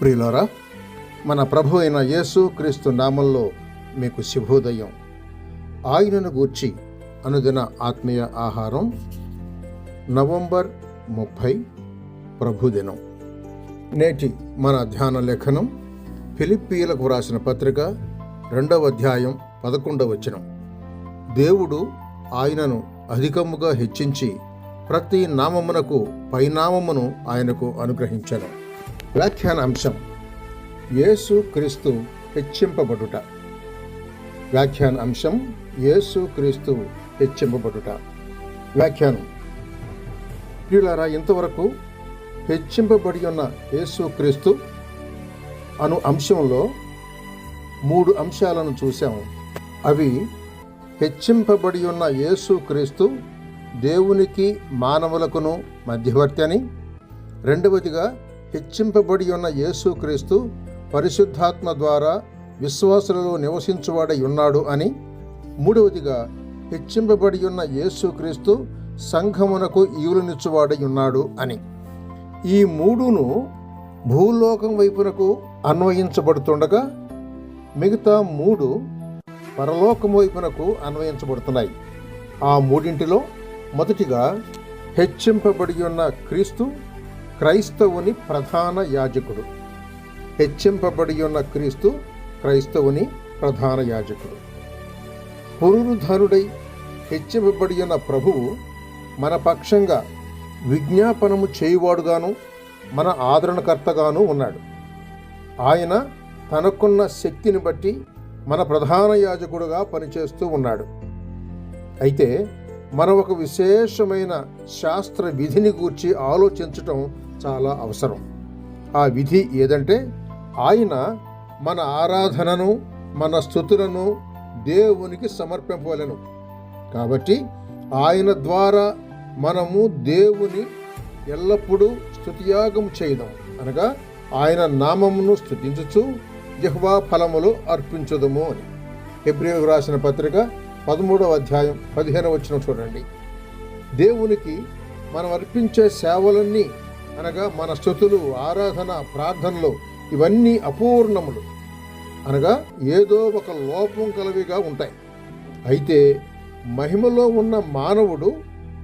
ప్రియులారా, మన ప్రభు అయిన యేసు క్రీస్తు నామంలో మీకు శుభోదయం. ఆయనను గూర్చి అనుదిన ఆత్మీయ ఆహారం, నవంబర్ 30 ప్రభుదినం. నేటి మన ధ్యాన లేఖనం ఫిలిప్పీయులకు వ్రాసిన పత్రిక 2వ అధ్యాయం 11వ వచనం. దేవుడు ఆయనను అధికముగా హెచ్చించి ప్రతి నామమునకు పైనామమును ఆయనకు అనుగ్రహించెను. వ్యాఖ్యాన అంశం: యేసు క్రీస్తు హెచ్చింపబడుట. వ్యాఖ్యాన అంశం: యేసు క్రీస్తు హెచ్చింపబడుట. వ్యాఖ్యానం: ప్రియులారా, ఇంతవరకు హెచ్చింపబడి ఉన్న యేసు క్రీస్తు అను అంశంలో 3 అంశాలను చూశాము. అవి: హెచ్చింపబడి ఉన్న యేసు క్రీస్తు దేవునికి మానవులకును మధ్యవర్తి అని, రెండవదిగా హెచ్చింపబడి ఉన్న యేసుక్రీస్తు పరిశుద్ధాత్మ ద్వారా విశ్వాసులలో నివసించువాడై ఉన్నాడు అని, మూడవదిగా హెచ్చింపబడి ఉన్న యేసుక్రీస్తు సంఘమునకు ఈవులనిచ్చువాడై ఉన్నాడు అని. ఈ 3ను భూలోకం వైపునకు అన్వయించబడుతుండగా మిగతా 3 పరలోకం వైపునకు అన్వయించబడుతున్నాయి. ఆ 3 మొదటిగా హెచ్చింపబడి ఉన్న క్రీస్తు క్రైస్తవుని ప్రధాన యాజకుడు. హెచ్చింపబడి ఉన్న క్రీస్తు క్రైస్తవుని ప్రధాన యాజకుడు. పునరుద్ధానుడై హెచ్చింపబడి ఉన్న ప్రభువు మన పక్షంగా విజ్ఞాపనము చేయువాడుగాను మన ఆదరణకర్తగాను ఉన్నాడు. ఆయన తనకున్న శక్తిని బట్టి మన ప్రధాన యాజకుడుగా పనిచేస్తూ ఉన్నాడు. అయితే మనం ఒక విశేషమైన శాస్త్ర విధిని గూర్చి ఆలోచించటం చాలా అవసరం. ఆ విధి ఏదంటే, ఆయన మన ఆరాధనను, మన స్తుతులను దేవునికి సమర్పింపవలెను. కాబట్టి ఆయన ద్వారా మనము దేవుని ఎల్లప్పుడూ స్తుతియాగం చేయదాం, అనగా ఆయన నామమును స్తుతించుచు యెహోవా ఫలములు అర్పించుదము అని. హెబ్రీయులకు రాసిన పత్రిక 13వ అధ్యాయం 15వ వచనం చూడండి. దేవునికి మనం అర్పించే సేవలన్నీ, అనగా మన స్తుతులు, ఆరాధన, ప్రార్థనలు, ఇవన్నీ అపూర్ణములు, అనగా ఏదో ఒక లోపం కలవిగా ఉంటాయి. అయితే మహిమలో ఉన్న మానవుడు,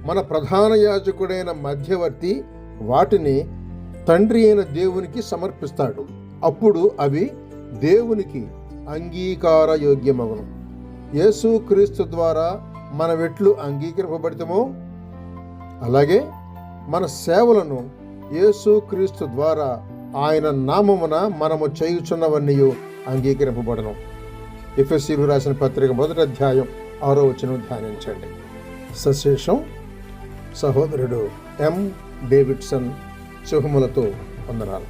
మన ప్రధాన యాజకుడైన మధ్యవర్తి, వాటిని తండ్రి అయిన దేవునికి సమర్పిస్తాడు. అప్పుడు అవి దేవునికి అంగీకారయోగ్యమగును. యేసుక్రీస్తు ద్వారా మనమెట్లు అంగీకరింపబడతామో అలాగే మన సేవలను యేసుక్రీస్తు ద్వారా ఆయన నామమున మనము చేయుచున్నవన్నీ అంగీకరింపబడను. ఎఫెసీయులకు రాసిన పత్రిక 1వ అధ్యాయం 6వ వచనం ధ్యానించండి. సశేషం సహోదరుడు ఎం. డేవిడ్సన్. శుభములతో వందనాలు.